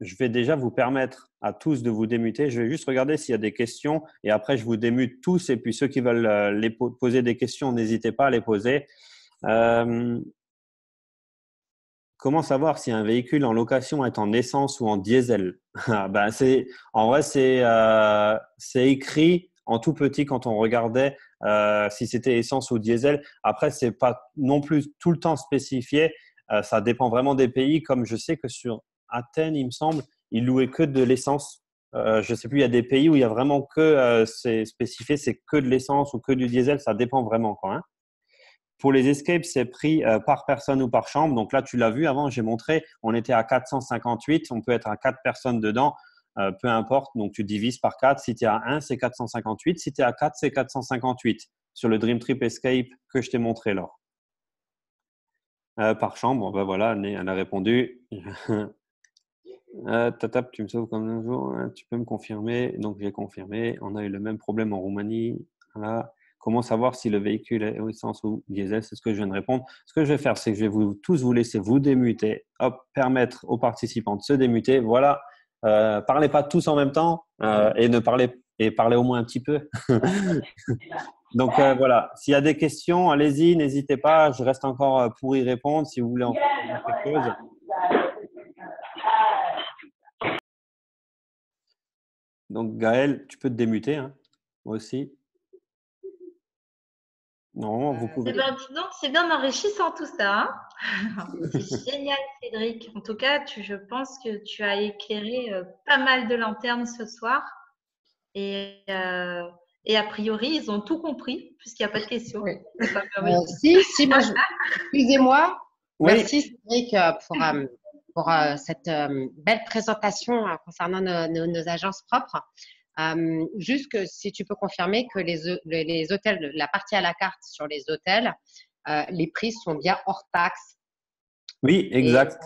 je vais déjà vous permettre à tous de vous démuter. Je vais juste regarder s'il y a des questions et après, je vous démute tous. Et puis, ceux qui veulent poser des questions, n'hésitez pas à les poser. Euh, Comment savoir si un véhicule en location est en essence ou en diesel? Ben, en vrai, c'est écrit en tout petit quand on regardait si c'était essence ou diesel. Après, c'est pas non plus tout le temps spécifié. Ça dépend vraiment des pays. Comme je sais que sur Athènes, il me semble, ils louaient que de l'essence. Je sais plus, il y a des pays où il y a vraiment que c'est spécifié, c'est que de l'essence ou que du diesel. Ça dépend vraiment, quoi, hein. Pour les escapes, c'est pris par personne ou par chambre. Donc là, tu l'as vu avant, j'ai montré, on était à 458. On peut être à 4 personnes dedans, peu importe. Donc tu divises par 4. Si tu es à 1, c'est 458. Si tu es à 4, c'est 458 sur le Dream Trip Escape que je t'ai montré, Laure. Par chambre, ben voilà, elle a répondu. Tatap, tu me sauves comme un jour, hein, tu peux me confirmer. Donc j'ai confirmé. On a eu le même problème en Roumanie. Voilà. Comment savoir si le véhicule est essence ou diesel? C'est ce que je viens de répondre. Ce que je vais faire, c'est que je vais tous vous laisser vous démuter. Hop, permettre aux participants de se démuter. Voilà. Parlez pas tous en même temps et ne parlez et parler au moins un petit peu. Donc voilà, s'il y a des questions, allez-y, n'hésitez pas. Je reste encore pour y répondre si vous voulez en dire quelque chose. Donc Gaël, tu peux te démuter hein, aussi. Non, vous Eh pouvez. ben, dis donc, c'est bien enrichissant tout ça, hein. C'est génial, Cédric. En tout cas, je pense que tu as éclairé pas mal de lanternes ce soir. Et, euh, et a priori, ils ont tout compris, puisqu'il n'y a pas de questions. Oui. C'est pas merveilleux. Si, moi, excusez-moi. Oui, Merci Cédric pour cette belle présentation concernant nos agences propres. Juste que si tu peux confirmer que les hôtels, la partie à la carte sur les hôtels, les prix sont bien hors taxe. oui, Et exact.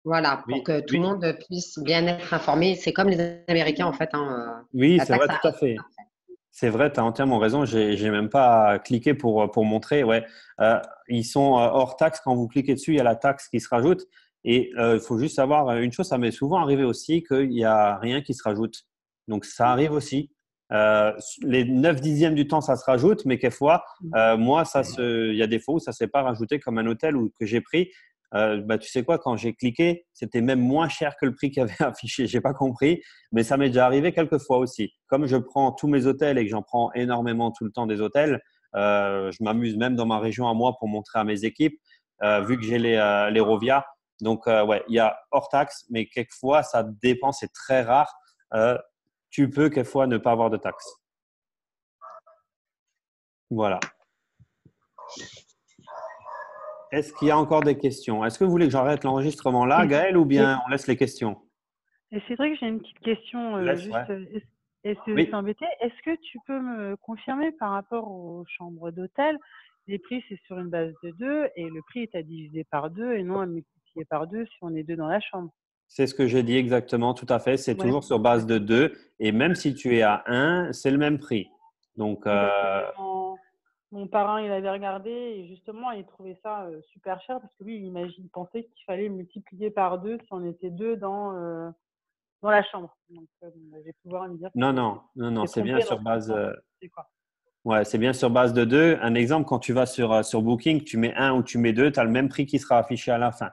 voilà, pour Oui, que tout le oui. monde puisse bien être informé. C'est comme les Américains en fait. Oui, La c'est vrai, taxe tout à fait. C'est vrai, tu as entièrement raison. J'ai même pas cliqué pour montrer. Ouais. Ils sont hors taxe. Quand vous cliquez dessus, il y a la taxe qui se rajoute. Et il faut juste savoir une chose, ça m'est souvent arrivé aussi qu'il n'y a rien qui se rajoute. Donc, ça arrive aussi. Les 9 dixièmes du temps, ça se rajoute, mais quelquefois, moi, il y a des fois où ça ne s'est pas rajouté comme un hôtel ou que j'ai pris. Bah, tu sais quoi, quand j'ai cliqué, c'était même moins cher que le prix qu'il y avait affiché. J'ai pas compris, mais ça m'est déjà arrivé quelques fois aussi. Comme je prends tous mes hôtels et que j'en prends énormément tout le temps des hôtels, je m'amuse même dans ma région à moi pour montrer à mes équipes, vu que j'ai les Rovia. Donc, ouais, il y a hors taxe, mais quelquefois, ça dépend, c'est très rare. Tu peux quelquefois ne pas avoir de taxe. Voilà. Est-ce qu'il y a encore des questions? Est-ce que vous voulez que j'arrête l'enregistrement là, Gaël, ou bien on laisse les questions? Et Cédric, j'ai une petite question, Laisse, ouais. est-ce que Oui. c'est embêté? Est-ce que tu peux me confirmer par rapport aux chambres d'hôtel, les prix c'est sur une base de 2 et le prix est à diviser par 2 et non à multiplier par 2 si on est 2 dans la chambre? C'est ce que j'ai dit exactement, tout à fait. C'est Ouais, toujours sur base de 2. Et même si tu es à 1, c'est le même prix. Donc, oui, parce que mon parrain, il avait regardé et justement, il trouvait ça super cher parce que lui, il pensait qu'il fallait multiplier par 2 si on était 2 dans la chambre. Donc, je vais pouvoir me dire non, que non, non, non, c'est c'est bien trompé dans sur ce base. sens. C'est quoi? Ouais, c'est bien sur base de 2. Un exemple, quand tu vas sur Booking, tu mets 1 ou tu mets 2, tu as le même prix qui sera affiché à la fin.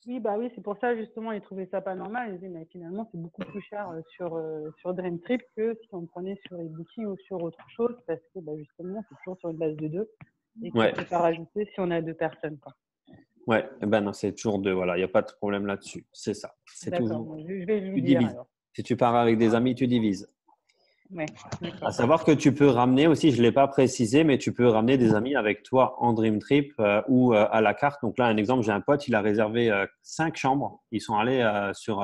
Oui, bah oui, c'est pour ça justement, il trouvait ça pas normal. Il disait, mais finalement, c'est beaucoup plus cher sur Dream Trip que si on prenait sur eBooking ou sur autre chose, parce que bah, justement, c'est toujours sur une base de 2 et qu'on Ouais, ne peut pas rajouter si on a 2 personnes, quoi. ouais. Eh ben non, c'est toujours 2. Voilà, il n'y a pas de problème là-dessus. C'est ça. C'est D'accord, toujours. bon, je vais lui Tu dire divises. alors. Si tu pars avec des amis, tu divises. Ouais, À d'accord. savoir que tu peux ramener aussi, je ne l'ai pas précisé, mais tu peux ramener des amis avec toi en Dream Trip ou à la carte. Donc là, un exemple, j'ai un pote, il a réservé 5 chambres. Ils sont allés sur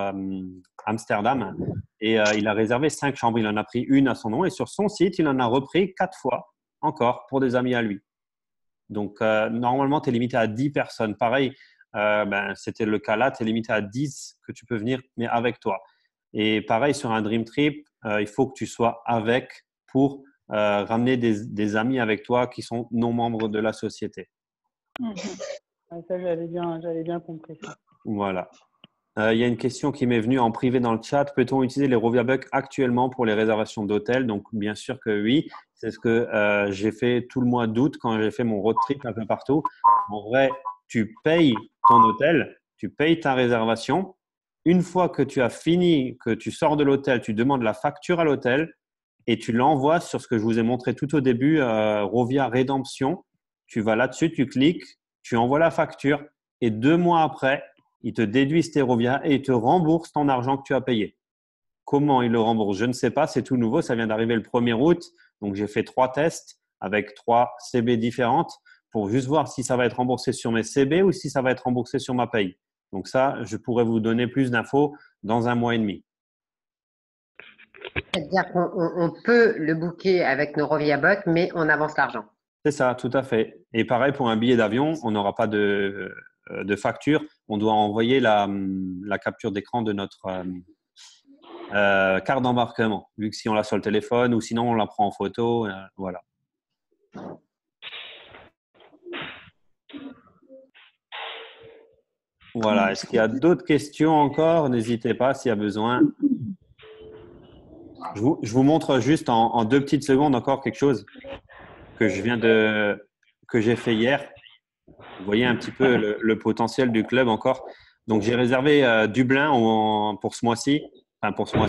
Amsterdam et il a réservé 5 chambres. Il en a pris une à son nom et sur son site, il en a repris 4 fois encore pour des amis à lui. Donc normalement, tu es limité à 10 personnes. Pareil, c'était le cas là, tu es limité à 10 que tu peux venir, mais avec toi. Et pareil, sur un Dream Trip, il faut que tu sois avec pour ramener des amis avec toi qui sont non membres de la société. Ouais, ça, j'avais bien compris ça. Voilà. Il y a une question qui m'est venue en privé dans le chat. Peut-on utiliser les Roviabucks actuellement pour les réservations d'hôtels? Donc, bien sûr que oui. C'est ce que j'ai fait tout le mois d'août quand j'ai fait mon road trip un peu partout. En vrai, tu payes ton hôtel, tu payes ta réservation. Une fois que tu as fini, que tu sors de l'hôtel, tu demandes la facture à l'hôtel et tu l'envoies sur ce que je vous ai montré tout au début, Rovia Rédemption. Tu vas là-dessus, tu cliques, tu envoies la facture et 2 mois après, ils te déduisent tes Rovia et ils te remboursent ton argent que tu as payé. Comment ils le remboursent? Je ne sais pas, c'est tout nouveau, ça vient d'arriver le 1er août. Donc, j'ai fait 3 tests avec 3 CB différentes pour juste voir si ça va être remboursé sur mes CB ou si ça va être remboursé sur ma paye. Donc ça, je pourrais vous donner plus d'infos dans 1 mois et demi. C'est-à-dire qu'on peut le booker avec nos Roviabot, mais on avance l'argent. C'est ça, tout à fait. Et pareil, pour un billet d'avion, on n'aura pas de facture. On doit envoyer la capture d'écran de notre carte d'embarquement, vu que si on l'a sur le téléphone ou sinon on la prend en photo. Voilà. Voilà. Est-ce qu'il y a d'autres questions encore? N'hésitez pas s'il y a besoin. Je vous montre juste en 2 petites secondes encore quelque chose que j'ai fait hier. Vous voyez un petit peu le potentiel du club encore. Donc, j'ai réservé Dublin pour ce mois-ci, enfin pour en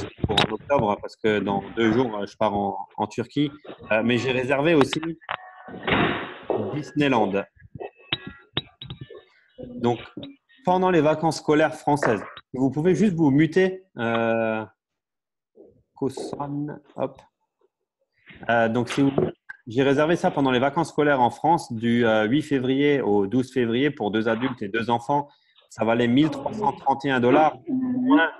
octobre, parce que dans 2 jours, je pars en Turquie. Mais j'ai réservé aussi Disneyland. Donc, pendant les vacances scolaires françaises, vous pouvez juste vous muter. Hop. Donc, j'ai réservé ça pendant les vacances scolaires en France du 8 février au 12 février pour 2 adultes et 2 enfants. Ça valait 1 331 $ moins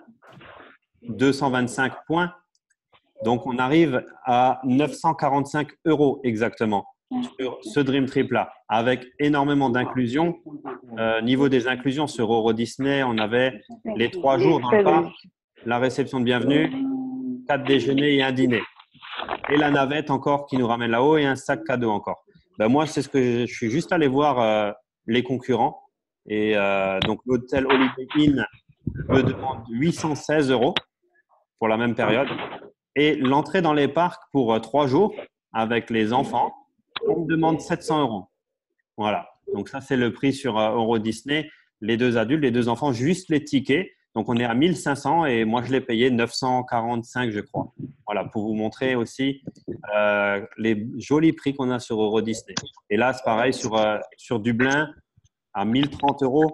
225 points. Donc, on arrive à 945 € exactement sur ce Dream Trip-là, avec énormément d'inclusions. Niveau des inclusions sur Euro Disney, on avait les 3 jours dans le parc, la réception de bienvenue, 4 déjeuners et un dîner. Et la navette encore qui nous ramène là-haut et un sac cadeau encore. Ben moi, c'est ce que je suis juste allé voir les concurrents. Et donc, l'hôtel Holiday Inn me demande 816 € pour la même période. Et l'entrée dans les parcs pour 3 jours avec les enfants, on me demande 700 €. Voilà. Donc, ça, c'est le prix sur Euro Disney. Les 2 adultes, les 2 enfants, juste les tickets. Donc, on est à 1500 et moi, je l'ai payé 945, je crois. Voilà, pour vous montrer aussi les jolis prix qu'on a sur Euro Disney. Et là, c'est pareil sur Dublin à 1030 €.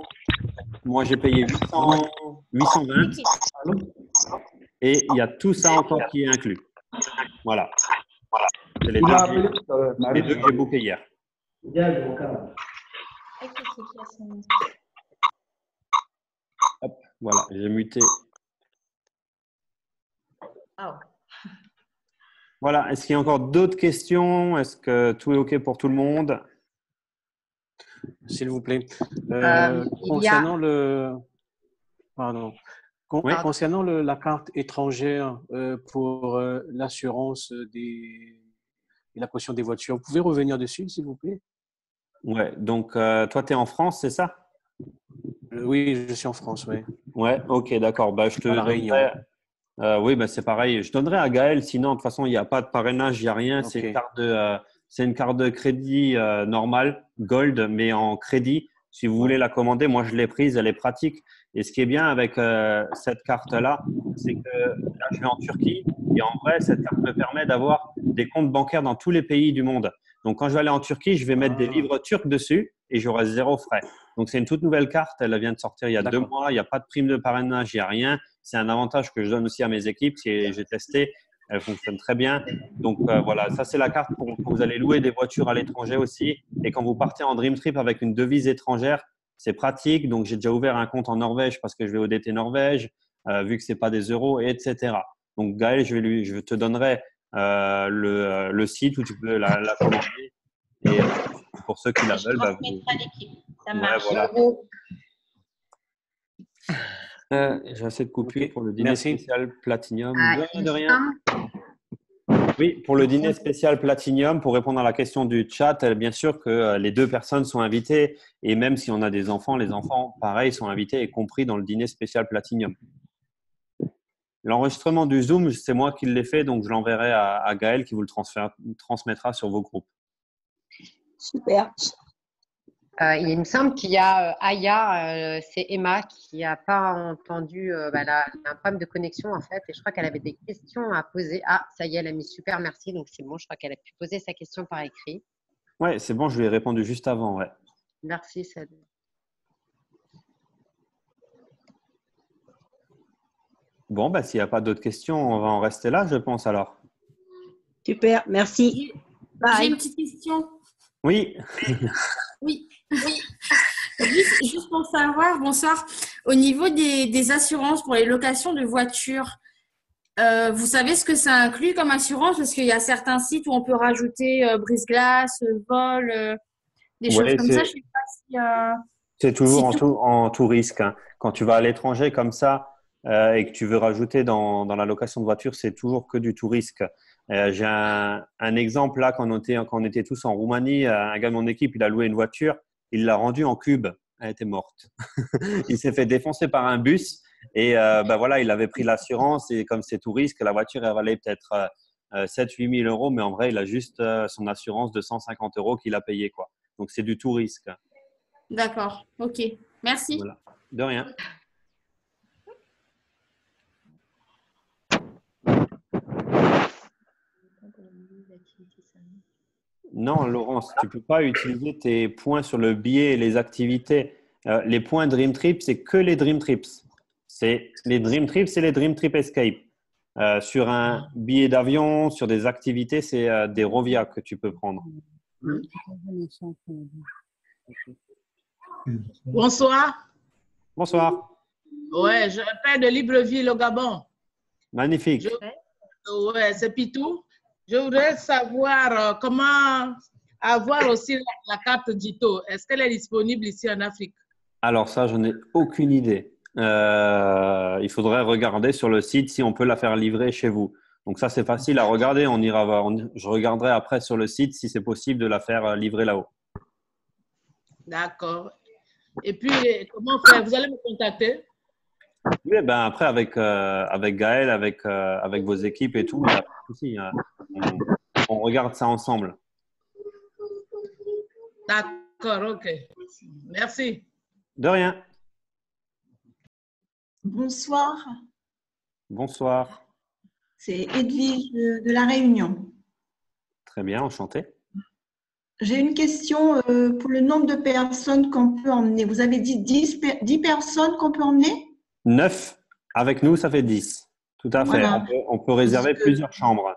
Moi, j'ai payé 820 et il y a tout ça encore qui est inclus. Voilà. C'est les 2 que j'ai bookés hier. Hop, voilà, j'ai muté. Voilà, est-ce qu'il y a encore d'autres questions? Est-ce que tout est OK pour tout le monde? S'il vous plaît. Concernant la carte étrangère pour l'assurance et la caution des voitures, vous pouvez revenir dessus, s'il vous plaît? Ouais, donc toi, tu es en France, c'est ça? Oui, je suis en France, oui. Ouais, OK, d'accord. Bah, je te donnerai. Oui, bah, c'est pareil. Je donnerai à Gaël. Sinon, de toute façon, il n'y a pas de parrainage, il n'y a rien. Okay. C'est une carte de crédit normale, Gold, mais en crédit. Si vous voulez la commander, moi, je l'ai prise. Elle est pratique. Et ce qui est bien avec cette carte-là, c'est que là, je vais en Turquie. Et en vrai, cette carte me permet d'avoir des comptes bancaires dans tous les pays du monde. Donc, quand je vais aller en Turquie, je vais mettre des livres turcs dessus et j'aurai 0 frais. Donc, c'est une toute nouvelle carte. Elle vient de sortir il y a 2 mois. Il n'y a pas de prime de parrainage, il n'y a rien. C'est un avantage que je donne aussi à mes équipes. J'ai testé. Elle fonctionne très bien. Donc, voilà, ça, c'est la carte pour quand vous allez louer des voitures à l'étranger aussi. Et quand vous partez en Dream Trip avec une devise étrangère, c'est pratique. Donc, j'ai déjà ouvert un compte en Norvège parce que je vais au DT Norvège, vu que ce n'est pas des euros, etc. Donc, Gaël, je te donnerai le site où tu peux la commander. Et pour ceux qui la veulent, à l'équipe. Ça marche. Ouais, voilà. J'ai assez de coupures pour le dîner spécial Platinum. De rien. Oui, pour le dîner spécial Platinum, pour répondre à la question du chat, bien sûr que les 2 personnes sont invitées. Et même si on a des enfants, les enfants, pareil, sont invités et compris dans le dîner spécial Platinum. L'enregistrement du Zoom, c'est moi qui l'ai fait, donc je l'enverrai à Gaël qui vous le transmettra sur vos groupes. Super. Il me semble qu'il y a Aya, c'est Emma qui n'a pas entendu, elle a un problème de connexion en fait, et je crois qu'elle avait des questions à poser. Ah, ça y est, elle a mis super, merci, donc c'est bon, je crois qu'elle a pu poser sa question par écrit. Ouais, c'est bon, je lui ai répondu juste avant, ouais. Merci, Sad. Bon, bah, s'il n'y a pas d'autres questions, on va en rester là, je pense alors. Super, merci. J'ai une petite question. Oui. Oui. Juste pour savoir, bonsoir, au niveau des assurances pour les locations de voitures, vous savez ce que ça inclut comme assurance? Parce qu'il y a certains sites où on peut rajouter brise-glace, vol, des choses comme ça. Je sais pas si, c'est toujours en tout risque. Hein. Quand tu vas à l'étranger comme ça et que tu veux rajouter dans la location de voiture, c'est toujours que du tout risque. J'ai un exemple là, quand on était tous en Roumanie, un gars de mon équipe, il a loué une voiture, il l'a rendue en cube, elle était morte. Il s'est fait défoncer par un bus Et voilà, il avait pris l'assurance et comme c'est tout risque, la voiture elle valait peut-être 7 000 – 8 000 euros, mais en vrai, il a juste son assurance de 150 euros qu'il a payé, quoi. Donc, c'est du tout risque. D'accord. OK. Merci. Voilà. De rien. Non, Laurence, tu ne peux pas utiliser tes points sur le billet et les activités. Les points Dream Trip, c'est que les Dream Trips. Les Dream Trips, c'est les Dream Trip Escape. Sur un billet d'avion, sur des activités, c'est des Rovia que tu peux prendre. Bonsoir. Bonsoir. Ouais, je rappelle de Libreville au Gabon. Magnifique. Ouais, c'est Pitou. Je voudrais savoir comment avoir aussi la carte Dito. Est-ce qu'elle est disponible ici en Afrique? Alors ça, je n'ai aucune idée. Il faudrait regarder sur le site si on peut la faire livrer chez vous. Donc ça, c'est facile à regarder. Je regarderai après sur le site si c'est possible de la faire livrer là-haut. D'accord. Et puis, comment faire? Vous allez me contacter? Oui, ben après, avec Gaël, avec vos équipes et tout, il n'y a pas de souci. On regarde ça ensemble. D'accord, ok. Merci. De rien. Bonsoir, Bonsoir. c'est Edwige de La Réunion. Très bien, enchanté. J'ai une question pour le nombre de personnes qu'on peut emmener. Vous avez dit 10 personnes qu'on peut emmener? 9. Avec nous, ça fait 10. Tout à fait. Voilà. On peut réserver plusieurs chambres.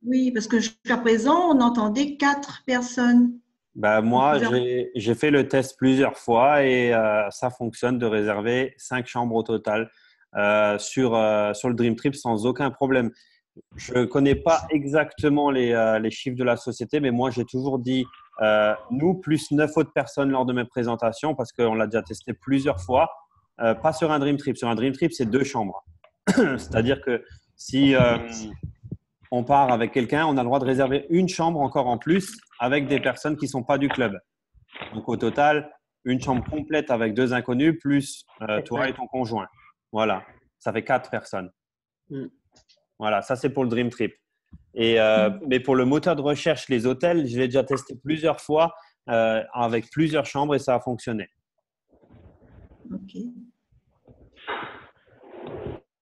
Oui, parce que jusqu'à présent, on entendait 4 personnes. Ben, moi, j'ai fait le test plusieurs fois et ça fonctionne de réserver 5 chambres au total sur le Dream Trip sans aucun problème. Je ne connais pas exactement les chiffres de la société, mais moi, j'ai toujours dit nous plus 9 autres personnes lors de mes présentations parce qu'on l'a déjà testé plusieurs fois. Pas sur un Dream Trip. Sur un Dream Trip, c'est 2 chambres. C'est-à-dire que si on part avec quelqu'un, on a le droit de réserver une chambre encore en plus avec des personnes qui ne sont pas du club. Donc, au total, une chambre complète avec 2 inconnus plus toi et ton conjoint. Voilà, ça fait 4 personnes. Voilà, ça c'est pour le Dream Trip. Mais pour le moteur de recherche, les hôtels, je l'ai déjà testé plusieurs fois avec plusieurs chambres et ça a fonctionné. Ok.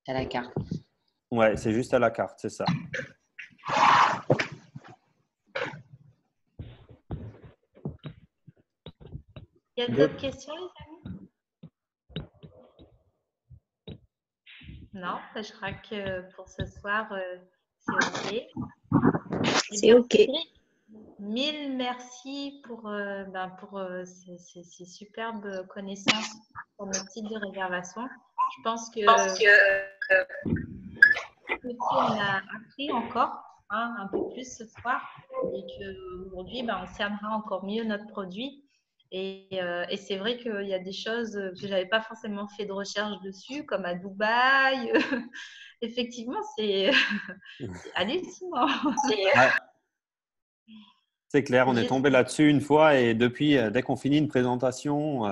À la carte. Ouais, c'est juste à la carte, c'est ça. Il y a d'autres questions, les amis? Non, je crois que pour ce soir, c'est OK. C'est OK. Cédric, mille merci pour ces superbes connaissances sur notre site de réservation. Je pense que on a appris encore un peu plus ce soir et qu'aujourd'hui, on cernera encore mieux notre produit. Et c'est vrai qu'il y a des choses que je n'avais pas forcément fait de recherche dessus, comme à Dubaï. Effectivement, c'est hallucinant. Ouais. C'est clair, on est tombé là-dessus une fois et depuis, dès qu'on finit une présentation,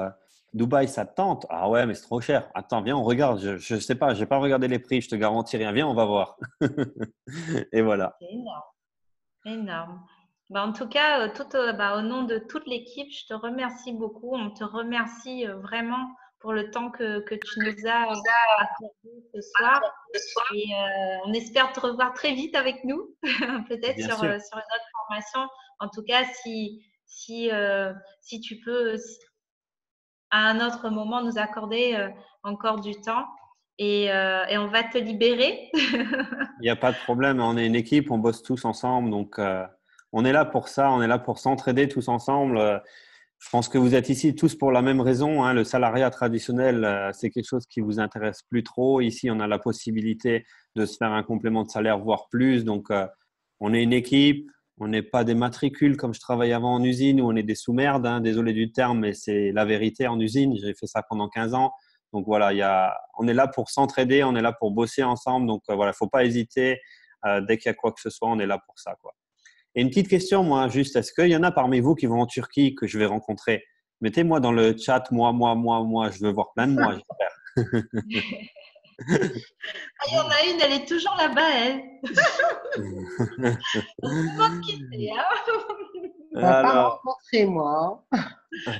Dubaï, ça te tente? Ah ouais, mais c'est trop cher. Attends, viens, on regarde. Je ne sais pas, je n'ai pas regardé les prix, je te garantis rien. Viens, on va voir. Et voilà. C'est énorme. Énorme. En tout cas, au nom de toute l'équipe, je te remercie beaucoup. On te remercie vraiment pour le temps que tu nous as accordé ce soir. Et on espère te revoir très vite avec nous, peut-être sur une autre formation. En tout cas, si tu peux à un autre moment nous accorder encore du temps et on va te libérer. Il n'y a pas de problème. On est une équipe, on bosse tous ensemble. Donc, on est là pour ça. On est là pour s'entraider tous ensemble. Je pense que vous êtes ici tous pour la même raison. Hein. Le salariat traditionnel, c'est quelque chose qui vous intéresse plus trop. Ici, on a la possibilité de se faire un complément de salaire, voire plus. Donc, on est une équipe. On n'est pas des matricules comme je travaillais avant en usine où on est des sous-merdes. Hein. Désolé du terme, mais c'est la vérité en usine. J'ai fait ça pendant 15 ans. Donc, voilà, on est là pour s'entraider. On est là pour bosser ensemble. Donc, voilà, il ne faut pas hésiter. Dès qu'il y a quoi que ce soit, on est là pour ça, quoi. Et une petite question, moi, juste, est-ce qu'il y en a parmi vous qui vont en Turquie que je vais rencontrer? Mettez-moi dans le chat, moi, je veux voir plein de moi, j'espère. Ah, il y en a une, elle est toujours là-bas, elle. On se demande qui c'est, hein. On va pas Alors, rencontrer, moi.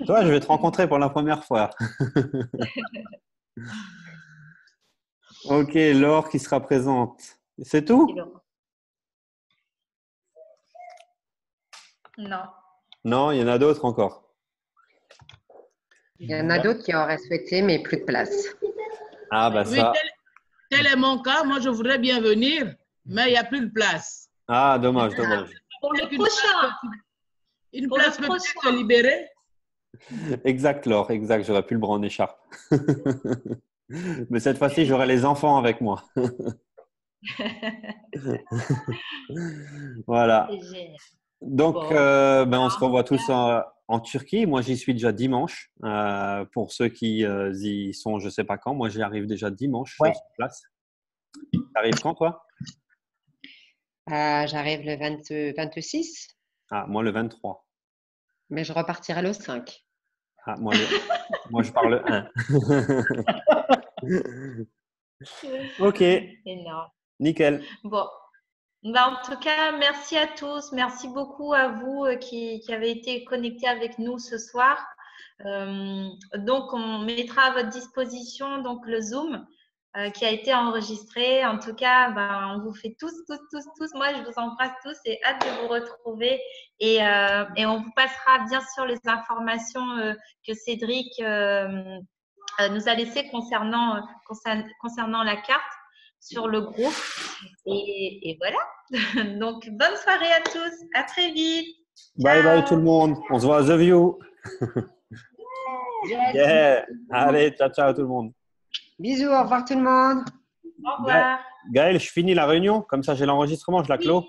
toi, je vais te rencontrer pour la première fois. Ok, Laure qui sera présente. C'est tout? Non. Non, il y en a d'autres encore. Il y en a d'autres qui auraient souhaité, mais plus de place. Ah, bah Oui, ça. tel est mon cas. Moi, je voudrais bien venir, mais il n'y a plus de place. Ah, dommage, dommage. Pour le prochain. Une Pour place le peut prochain. être libérée. Exact, Laure, exact. J'aurais pu le bras en écharpe. Mais cette fois-ci, j'aurai les enfants avec moi. Voilà. C'est génial. Donc, Bon. on se revoit tous en Turquie. Moi, j'y suis déjà dimanche. Pour ceux qui y sont, je ne sais pas quand. Moi, j'y arrive déjà dimanche Ouais. sur place. T'arrives quand, toi? J'arrive le 26, Ah, moi, le 23. mais je repartirai le 5. Ah, moi, je parle le 1. Ok, Énorme. nickel. Bon. Bah, en tout cas, merci à tous. Merci beaucoup à vous qui avez été connectés avec nous ce soir. Donc, on mettra à votre disposition donc, le Zoom qui a été enregistré. En tout cas, on vous fait tous. Moi, je vous embrasse tous et hâte de vous retrouver. Et on vous passera bien sûr les informations que Cédric nous a laissées concernant la carte sur le groupe. Et voilà. Donc, bonne soirée à tous. À très vite. Bye bye tout le monde. On se voit à The View. Yeah. Allez, ciao, ciao tout le monde. Bisous, au revoir tout le monde. Au revoir. Gaël, je finis la réunion. Comme ça, j'ai l'enregistrement, je la clôt.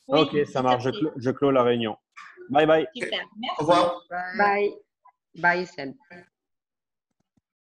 Oui, Ok, ça marche. Je clôt la réunion. Bye bye. Super. Merci. Au revoir. Bye. Bye, Sen.